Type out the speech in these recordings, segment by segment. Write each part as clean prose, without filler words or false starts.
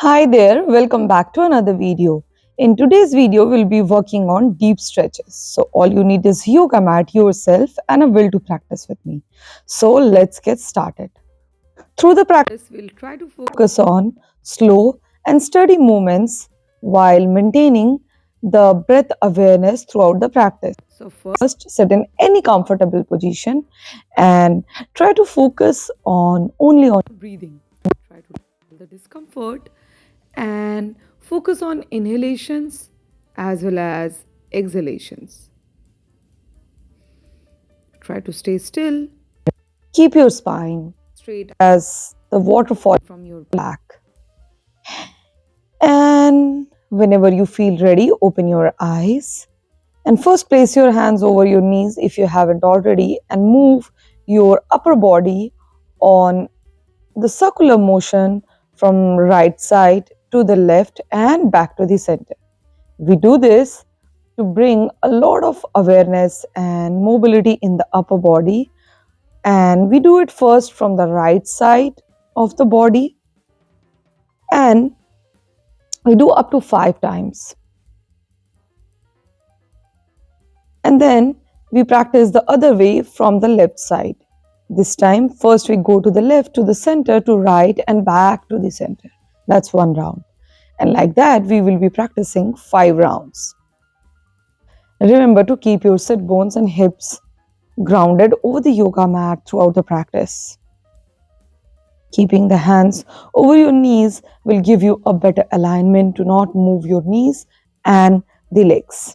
Hi there, welcome back to another video. In today's video, we'll be working on deep stretches. So all you need is yoga mat, yourself and a will to practice with me. So let's get started. Through the practice, we'll try to focus on slow and steady movements while maintaining the breath awareness throughout the practice. So first, sit in any comfortable position and try to focus on only on breathing. Try to feel the discomfort and focus on inhalations as well as exhalations. Try to stay still. Keep your spine straight as the waterfall from your back. And whenever you feel ready, open your eyes. And first, place your hands over your knees if you haven't already, and move your upper body on the circular motion from right side to the left and back to the center. We do this to bring a lot of awareness and mobility in the upper body. And we do it first from the right side of the body, and we do up to 5 times. And then we practice the other way from the left side. This time, first we go to the left, to the center, to right, and back to the center. That's one round. And like that, we will be practicing 5 rounds. Remember to keep your sit bones and hips grounded over the yoga mat throughout the practice. Keeping the hands over your knees will give you a better alignment to not move your knees and the legs.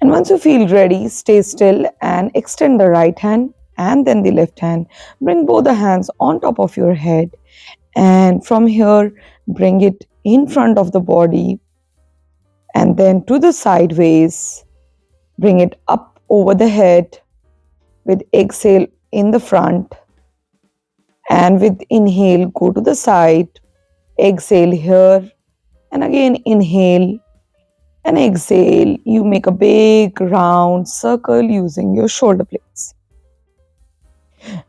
And once you feel ready, stay still and extend the right hand and then the left hand. Bring both the hands on top of your head, and from here, bring it in front of the body and then to the sideways. Bring it up over the head with exhale in the front, and with inhale, go to the side. Exhale here, and again inhale and exhale. You make a big round circle using your shoulder blades.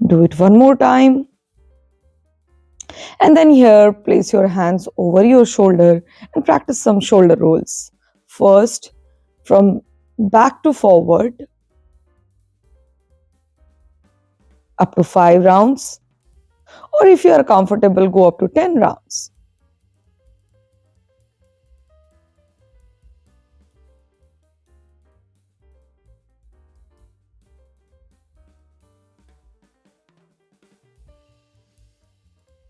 Do it one more time. And then here, place your hands over your shoulder and practice some shoulder rolls. First, from back to forward, up to 5 rounds. Or if you are comfortable, go up to 10 rounds.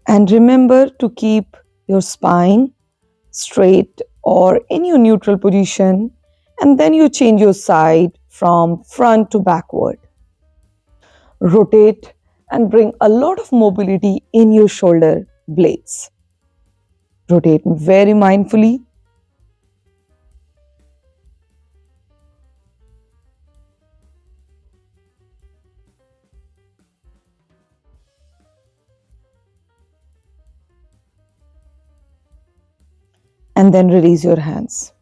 And remember to keep your spine straight or in your neutral position, and then you change your side from front to backward. Rotate and bring a lot of mobility in your shoulder blades. Rotate very mindfully. And then release your hands.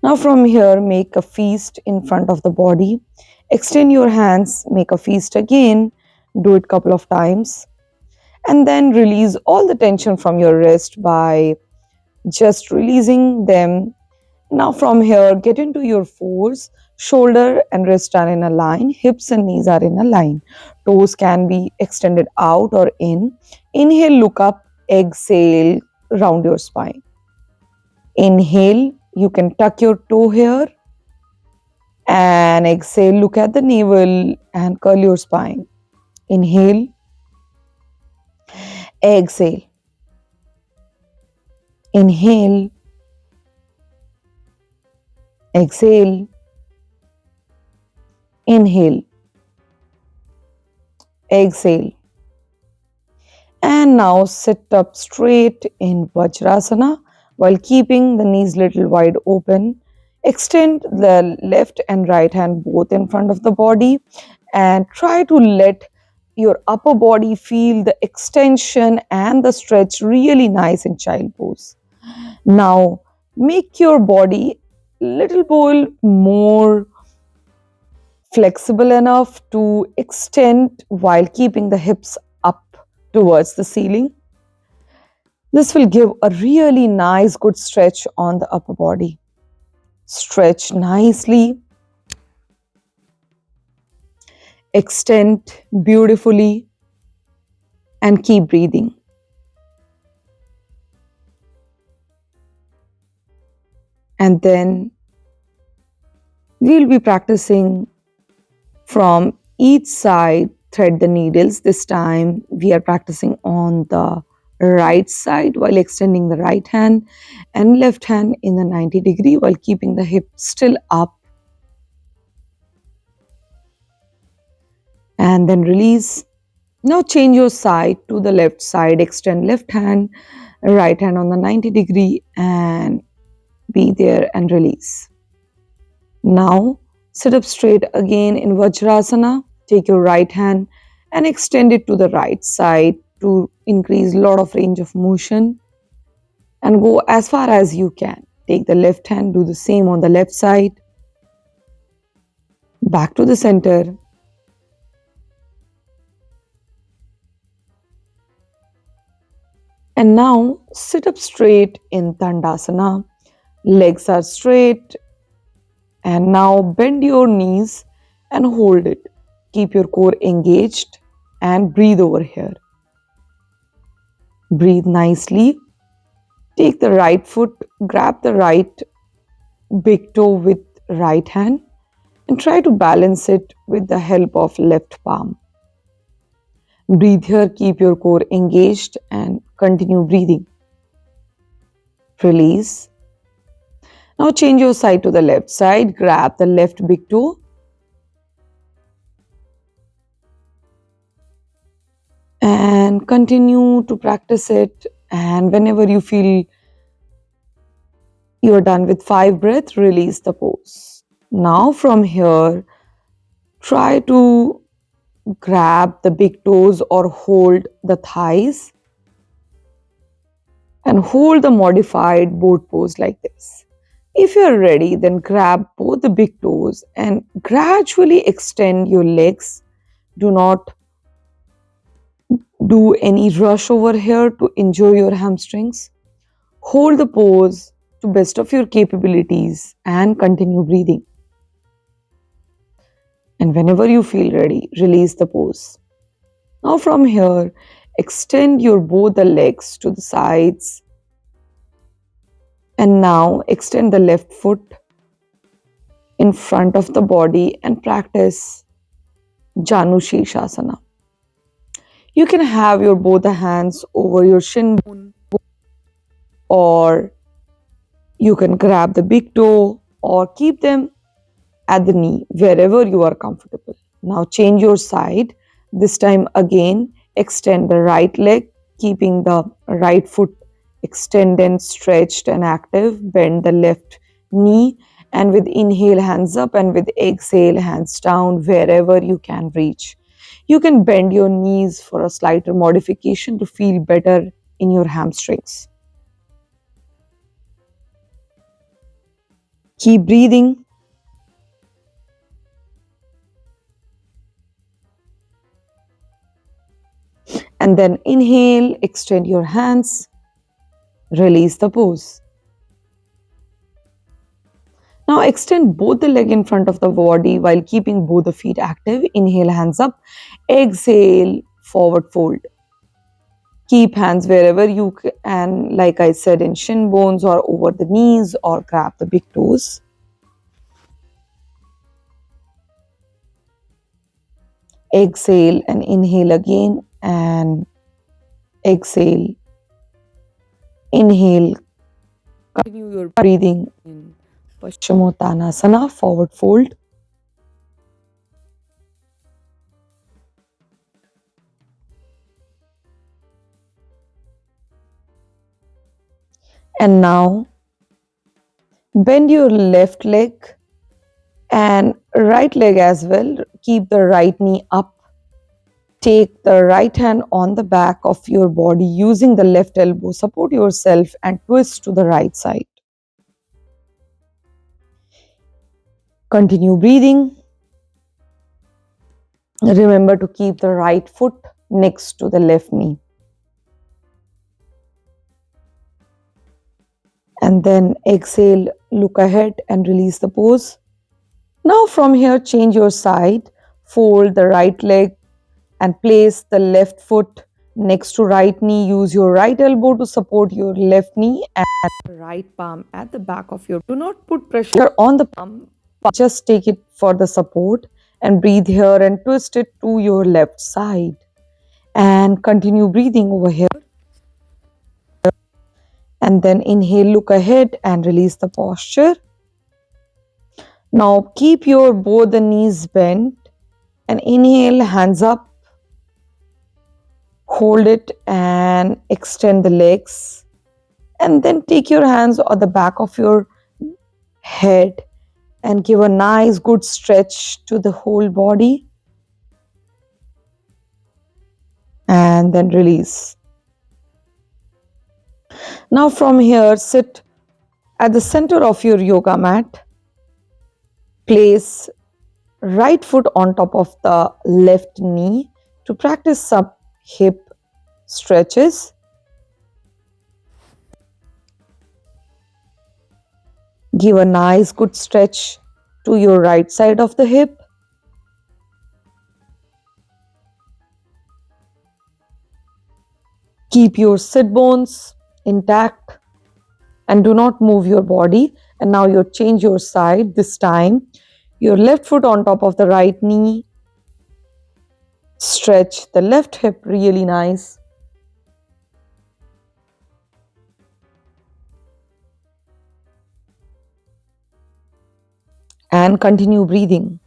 Now from here, make a feast in front of the body. Extend your hands, make a feast again. Do it a couple of times. And then release all the tension from your wrist by just releasing them. Now from here, get into your fours. Shoulder and wrist are in a line. Hips and knees are in a line. Toes can be extended out or in. Inhale, look up. Exhale, round your spine. Inhale, you can tuck your toe here. And exhale, look at the navel and curl your spine. Inhale. Exhale. Inhale. Exhale. Inhale. Exhale. And now sit up straight in Vajrasana while keeping the knees little wide open. Extend the left and right hand both in front of the body and try to let your upper body feel the extension and the stretch really nice in child pose. Now make your body little bit more flexible enough to extend while keeping the hips up towards the ceiling. This will give a really nice, good stretch on the upper body. Stretch nicely, extend beautifully, and keep breathing. And then we'll be practicing from each side, thread the needles. This time we are practicing on the right side while extending the right hand, and left hand in the 90-degree while keeping the hip still up, and then release. Now change your side to the left side, extend left hand, right hand on the 90-degree, and be there and release. Now sit up straight again in Vajrasana. Take your right hand and extend it to the right side to increase a lot of range of motion, and go as far as you can. Take the left hand, do the same on the left side, back to the center. And now sit up straight in Dandasana. Legs are straight, and now bend your knees and hold it. Keep your core engaged and breathe over here. Breathe nicely. Take the right foot, grab the right big toe with right hand, and try to balance it with the help of left palm. Breathe here, keep your core engaged and continue breathing. Release. Now change your side to the left side, grab the left big toe and continue to practice it. And whenever you feel you are done with 5 breaths, release the pose. Now from here, try to grab the big toes or hold the thighs and hold the modified boat pose like this. If you're ready, then grab both the big toes and gradually extend your legs. Do not do any rush over here to enjoy your hamstrings. Hold the pose to best of your capabilities and continue breathing. And whenever you feel ready, release the pose. Now from here, extend your both the legs to the sides. And now extend the left foot in front of the body and practice Janu Shirshasana. You can have your both the hands over your shin bone, or you can grab the big toe or keep them at the knee, wherever you are comfortable. Now change your side. This time again, extend the right leg, keeping the right foot extended, stretched and active. Bend the left knee, and with inhale, hands up, and with exhale, hands down wherever you can reach. You can bend your knees for a slighter modification to feel better in your hamstrings. Keep breathing. And then inhale, extend your hands, release the pose. Now extend both the leg in front of the body while keeping both the feet active. Inhale, hands up. Exhale, forward fold. Keep hands wherever you can, like I said, in shin bones or over the knees, or grab the big toes. Exhale and inhale again, and exhale. Inhale. Continue your breathing in Paschimottanasana, forward fold. And now bend your left leg and right leg as well. Keep the right knee up. Take the right hand on the back of your body using the left elbow. Support yourself and twist to the right side. Continue breathing. Remember to keep the right foot next to the left knee. And then exhale, look ahead and release the pose. Now from here, change your side, fold the right leg and place the left foot next to right knee. Use your right elbow to support your left knee and right palm at the back of your. Do not put pressure on the palm, just take it for the support and breathe here and twist it to your left side. And continue breathing over here. And then inhale, look ahead and release the posture. Now keep your both the knees bent and inhale, hands up, hold it and extend the legs. And then take your hands on the back of your head and give a nice good stretch to the whole body. And then release. Now from here, sit at the center of your yoga mat. Place right foot on top of the left knee to practice some hip stretches. Give a nice good stretch to your right side of the hip. Keep your sit bones intact and do not move your body. And now you change your side. This time, your left foot on top of the right knee. Stretch the left hip really nice. And continue breathing.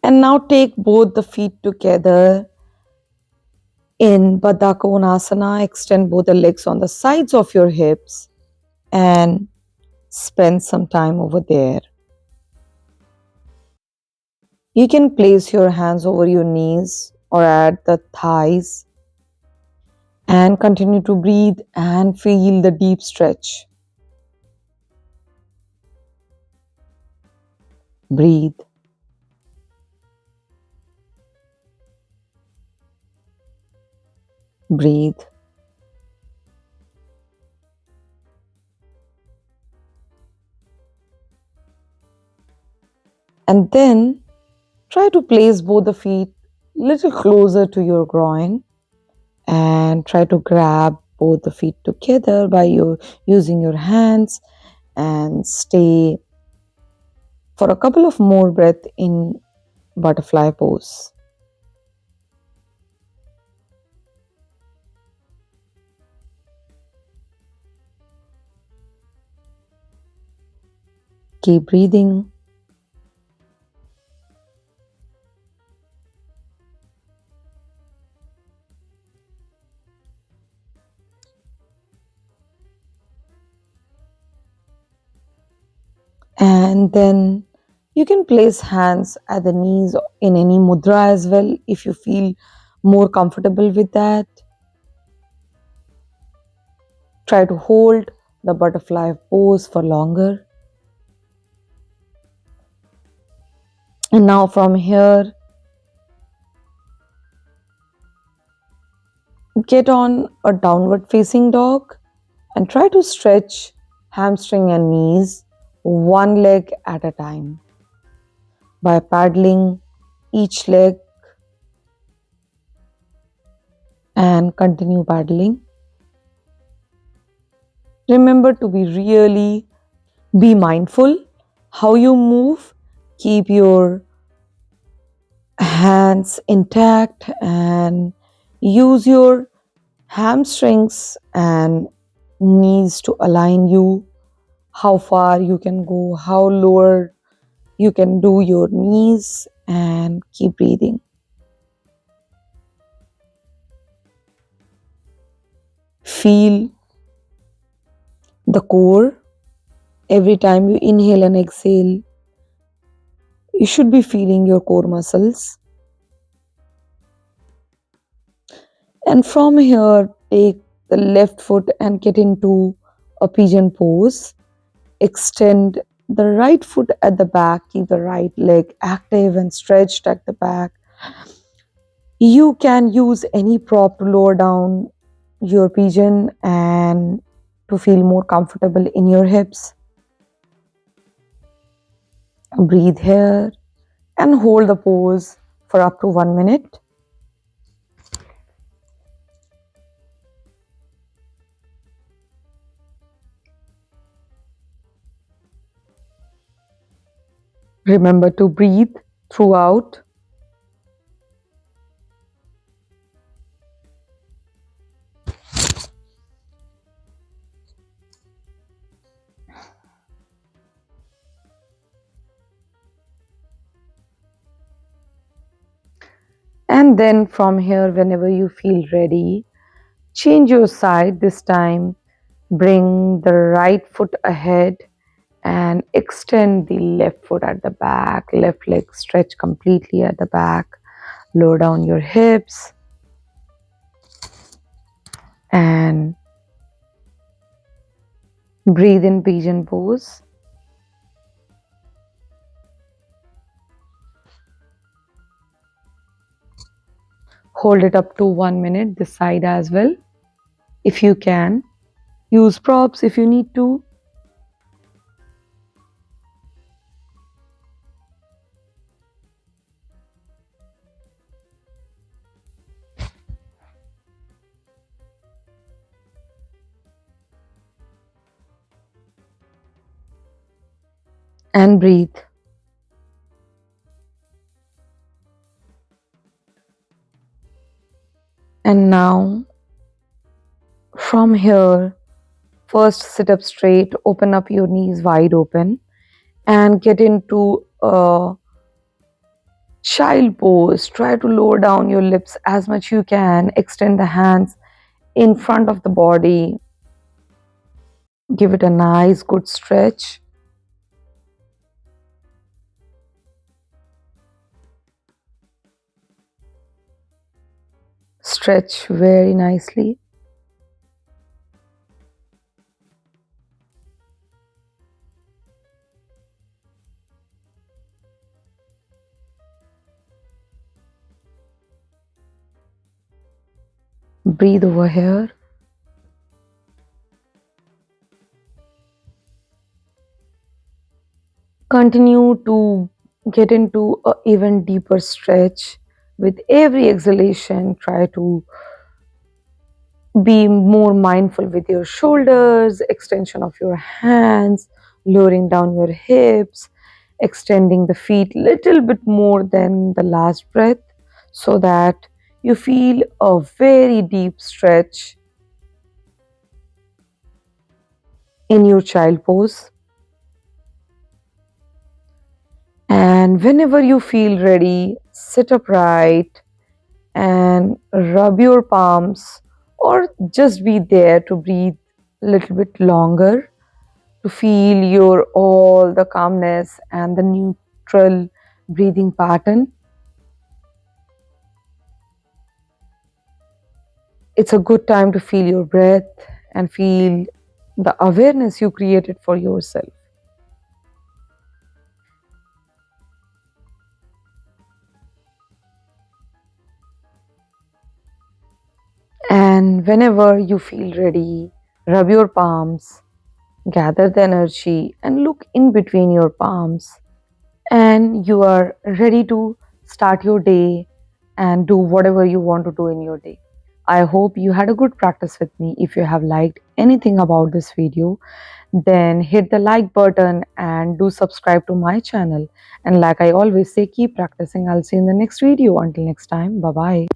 And now take both the feet together in Baddha Konasana. Extend both the legs on the sides of your hips and spend some time over there. You can place your hands over your knees or at the thighs and continue to breathe and feel the deep stretch. Breathe. Breathe. And then try to place both the feet a little closer to your groin and try to grab both the feet together by using your hands and stay for a couple of more breaths in butterfly pose. Keep breathing. And then you can place hands at the knees in any mudra as well if you feel more comfortable with that. Try to hold the butterfly pose for longer. And now from here, get on a downward facing dog and try to stretch hamstring and knees one leg at a time by paddling each leg and continue paddling. Remember to be mindful how you move. Keep your hands intact and use your hamstrings and knees to align you, how far you can go, how lower you can do your knees, and keep breathing. Feel the core. Every time you inhale and exhale, you should be feeling your core muscles. And from here, take the left foot and get into a pigeon pose. Extend the right foot at the back, keep the right leg active and stretched at the back. You can use any prop to lower down your pigeon and to feel more comfortable in your hips. Breathe here and hold the pose for up to 1 minute. Remember to breathe throughout. And then from here, whenever you feel ready, change your side this time. Bring the right foot ahead and extend the left foot at the back. Left leg stretch completely at the back. Lower down your hips and breathe in pigeon pose. Hold it up to 1 minute, this side as well. If you can, use props if you need to. And breathe. And now, from here, first sit up straight, open up your knees wide open, and get into a child pose. Try to lower down your lips as much you can. Extend the hands in front of the body. Give it a nice, good stretch. Stretch very nicely. Breathe over here. Continue to get into an even deeper stretch. With every exhalation, try to be more mindful with your shoulders, extension of your hands, lowering down your hips, extending the feet little bit more than the last breath so that you feel a very deep stretch in your child pose. And whenever you feel ready, sit upright and rub your palms or just be there to breathe a little bit longer, to feel your all the calmness and the neutral breathing pattern. It's a good time to feel your breath and feel the awareness you created for yourself. And whenever you feel ready, rub your palms, gather the energy, and look in between your palms. And you are ready to start your day and do whatever you want to do in your day. I hope you had a good practice with me. If you have liked anything about this video, then hit the like button and do subscribe to my channel. And like I always say, keep practicing. I'll see you in the next video. Until next time, bye bye.